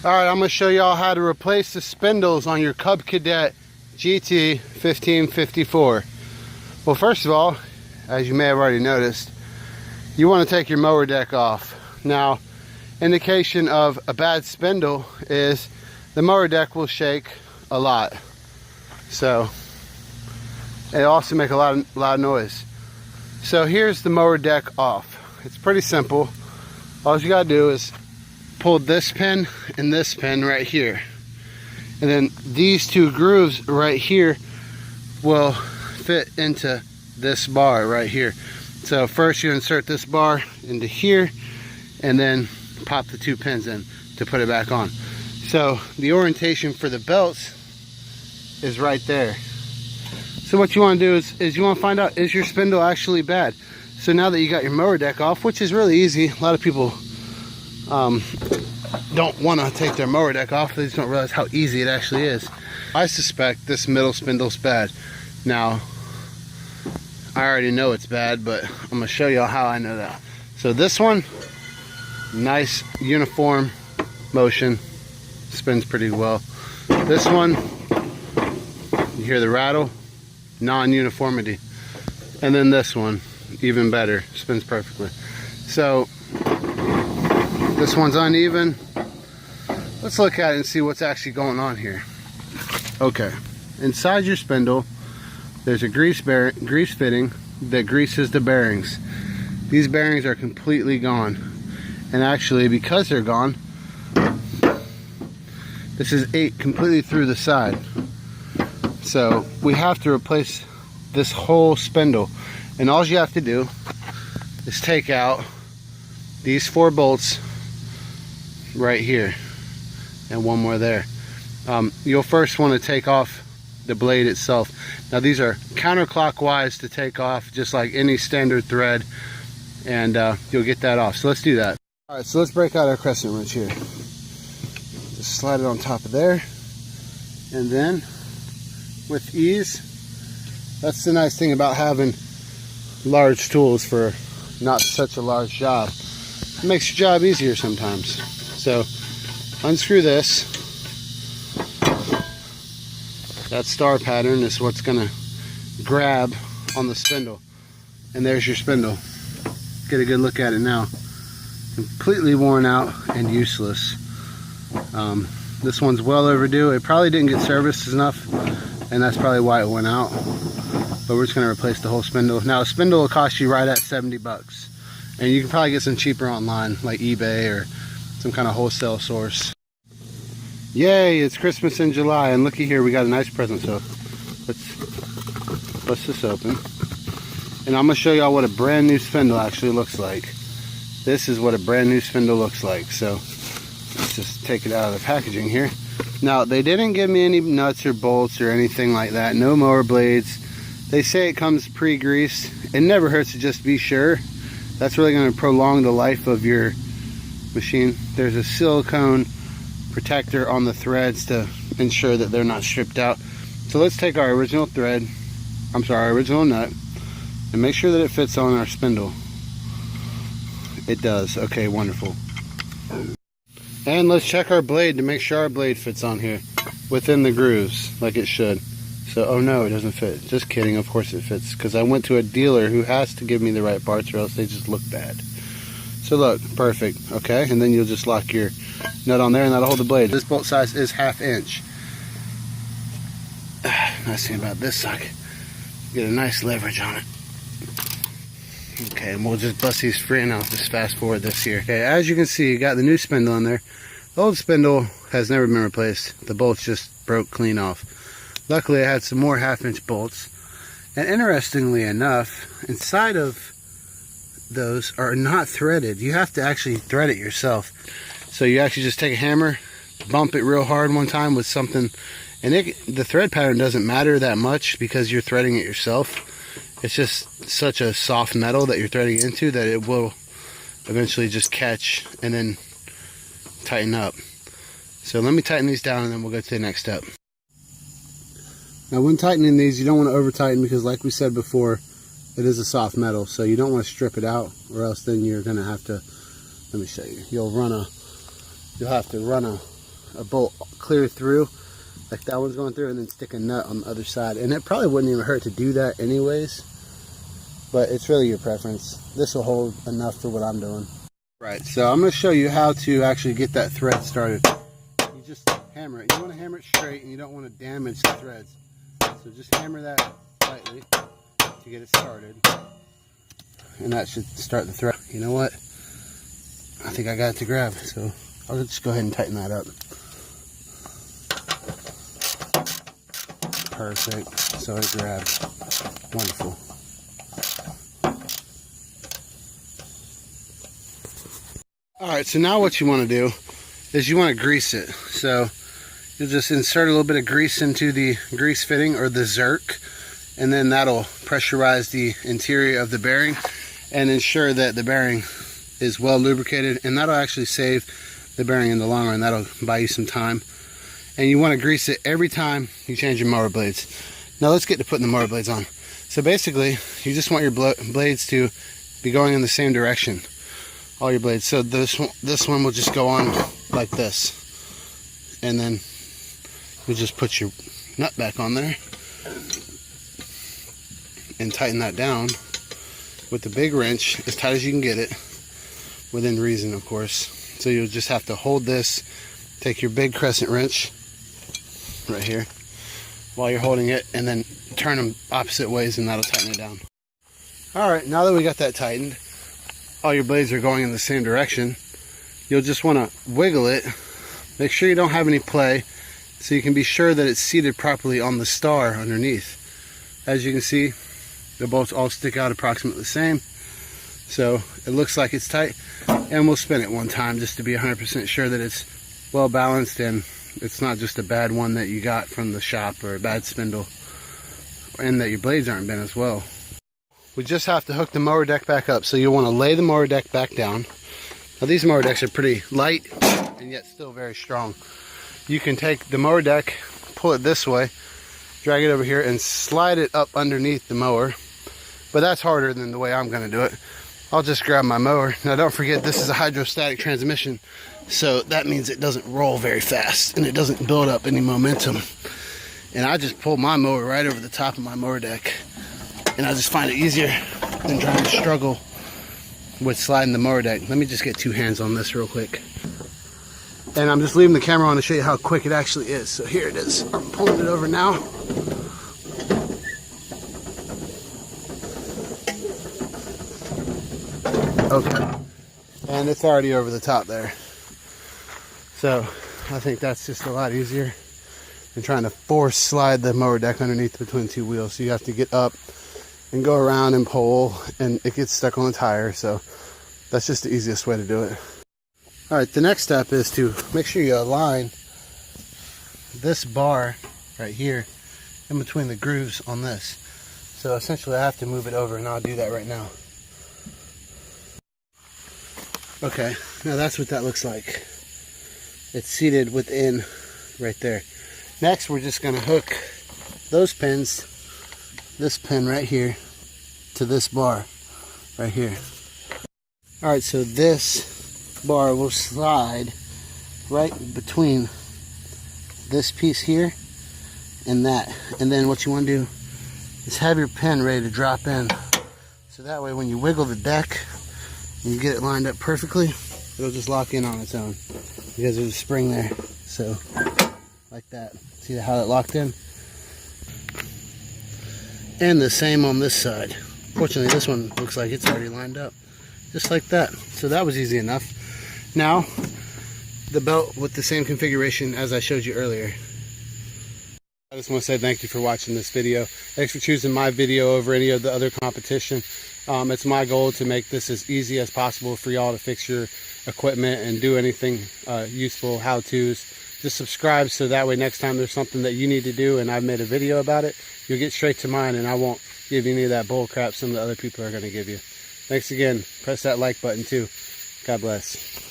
Alright, I'm going to show y'all how to replace the spindles on your Cub Cadet GT 1554. Well, first of all, as you may have already noticed, you want to take your mower deck off. Now, indication of a bad spindle is the mower deck will shake a lot. So, it also make a lot of loud noise. So here's the mower deck off. It's pretty simple. All you gotta do is pull this pin and this pin right here, and then these two grooves right here will fit into this bar right here. So first you insert this bar into here and then pop the two pins in to put it back on. So the orientation for the belts is right there. So what you want to do is you want to find out, is your spindle actually bad? So now that you got your mower deck off, which is really easy, a lot of people don't want to take their mower deck off. They just don't realize how easy it actually is. I suspect this middle spindle's bad. Now, I already know it's bad, but I'm going to show y'all how I know that. So this one, nice uniform motion, spins pretty well. This one, you hear the rattle, non-uniformity. And then this one, even better, spins perfectly. So this one's uneven. Let's look at it and see what's actually going on here. Okay, inside your spindle, there's a grease fitting that greases the bearings. These bearings are completely gone. And actually, because they're gone, this is ate completely through the side. So we have to replace this whole spindle. And all you have to do is take out these 4 bolts right here and one more there. You'll first want to take off the blade itself. Now these are counterclockwise to take off, just like any standard thread, and you'll get that off. So let's do that. Alright, so let's break out our crescent wrench here. Just slide it on top of there, and then with ease. That's the nice thing about having large tools for not such a large job. It makes your job easier sometimes. So unscrew this. That star pattern is what's gonna grab on the spindle. And there's your spindle. Get a good look at it now. Completely worn out and useless. This one's well overdue. It probably didn't get serviced enough, and that's probably why it went out. But we're just gonna replace the whole spindle. Now a spindle will cost you right at 70 bucks. And you can probably get some cheaper online, like eBay or some kind of wholesale source. Yay, it's Christmas in July, and looky here, we got a nice present. So let's bust this open. And I'm gonna show y'all what a brand new spindle actually looks like. This is what a brand new spindle looks like. So let's just take it out of the packaging here. Now, they didn't give me any nuts or bolts or anything like that. No mower blades. They say it comes pre-greased. It never hurts to just be sure. That's really going to prolong the life of your machine. There's a silicone protector on the threads to ensure that they're not stripped out. So let's take our original thread, our original nut, and make sure that it fits on our spindle. It does. Okay, wonderful. And let's check our blade to make sure our blade fits on here within the grooves like it should. So, oh no, it doesn't fit. Just kidding, of course it fits, because I went to a dealer who has to give me the right parts or else they just look bad. So look, perfect, okay? And then you'll just lock your nut on there and that'll hold the blade. This bolt size is 1/2 inch. Nice thing about this socket, get a nice leverage on it. Okay, and we'll just bust these free, and I'll just fast forward this here. Okay, as you can see, you got the new spindle in there. The old spindle has never been replaced. The bolts just broke clean off. Luckily, I had some more 1/2 inch bolts. And interestingly enough, inside of those are not threaded. You have to actually thread it yourself. So you actually just take a hammer, bump it real hard one time with something, and the thread pattern doesn't matter that much because you're threading it yourself. It's just such a soft metal that you're threading into that it will eventually just catch and then tighten up. So let me tighten these down and then we'll go to the next step. Now when tightening these, you don't want to over tighten because like we said before, it is a soft metal, so you don't want to strip it out or else then you're going to have to, let me show you, you'll have to run a a bolt clear through, like that one's going through, and then stick a nut on the other side. And it probably wouldn't even hurt to do that anyways, but it's really your preference. This will hold enough for what I'm doing. Right, so I'm going to show you how to actually get that thread started. You just hammer it. You want to hammer it straight, and you don't want to damage the threads. So just hammer that lightly to get it started. And that should start the thread. You know what? I think I got it to grab, so I'll just go ahead and tighten that up. Perfect. So it grabs. Wonderful. Alright, so now what you want to do is you want to grease it. So you'll just insert a little bit of grease into the grease fitting or the zerk, and then that'll pressurize the interior of the bearing and ensure that the bearing is well lubricated, and that'll actually save the bearing in the long run. That'll buy you some time. And you want to grease it every time you change your mower blades. Now let's get to putting the mower blades on. So basically, you just want your blades to be going in the same direction. All your blades. So this one will just go on like this, and then you just put your nut back on there and tighten that down with the big wrench as tight as you can get it, within reason, of course. So you'll just have to hold this, take your big crescent wrench right here while you're holding it, and then turn them opposite ways, and that'll tighten it down. Alright, now that we got that tightened, all your blades are going in the same direction. You'll just want to wiggle it. Make sure you don't have any play, so you can be sure that it's seated properly on the star underneath. As you can see, the bolts all stick out approximately the same, so it looks like it's tight. And we'll spin it one time just to be 100% sure that it's well balanced and it's not just a bad one that you got from the shop, or a bad spindle, and that your blades aren't bent as well. We just have to hook the mower deck back up, so you'll want to lay the mower deck back down. Now these mower decks are pretty light and yet still very strong. You can take the mower deck, pull it this way, drag it over here, and slide it up underneath the mower. But that's harder than the way I'm going to do it. I'll just grab my mower. Now don't forget, this is a hydrostatic transmission, so that means it doesn't roll very fast and it doesn't build up any momentum. And I just pull my mower right over the top of my mower deck, and I just find it easier than trying to struggle with sliding the mower deck. Let me just get two hands on this real quick. And I'm just leaving the camera on to show you how quick it actually is. So here it is. I'm pulling it over now. Okay. And it's already over the top there. So I think that's just a lot easier than trying to force slide the mower deck underneath between two wheels. So you have to get up and go around and pull, and it gets stuck on the tire. So that's just the easiest way to do it. All right, the next step is to make sure you align this bar right here in between the grooves on this. So essentially I have to move it over, and I'll do that right now. Okay, now that's what that looks like. It's seated within right there. Next, we're just gonna hook those pins, this pin right here, to this bar right here. All right, so this bar will slide right between this piece here and that. And then what you want to do is have your pin ready to drop in. So that way when you wiggle the deck and you get it lined up perfectly, it'll just lock in on its own because there's a spring there. So like that. See how it locked in? And the same on this side. Fortunately, this one looks like it's already lined up. Just like that. So that was easy enough. Now, the belt with the same configuration as I showed you earlier. I just want to say thank you for watching this video. Thanks for choosing my video over any of the other competition. It's my goal to make this as easy as possible for y'all to fix your equipment and do anything useful, how-tos. Just subscribe so that way next time there's something that you need to do and I've made a video about it, you'll get straight to mine and I won't give you any of that bull crap some of the other people are going to give you. Thanks again. Press that like button too. God bless.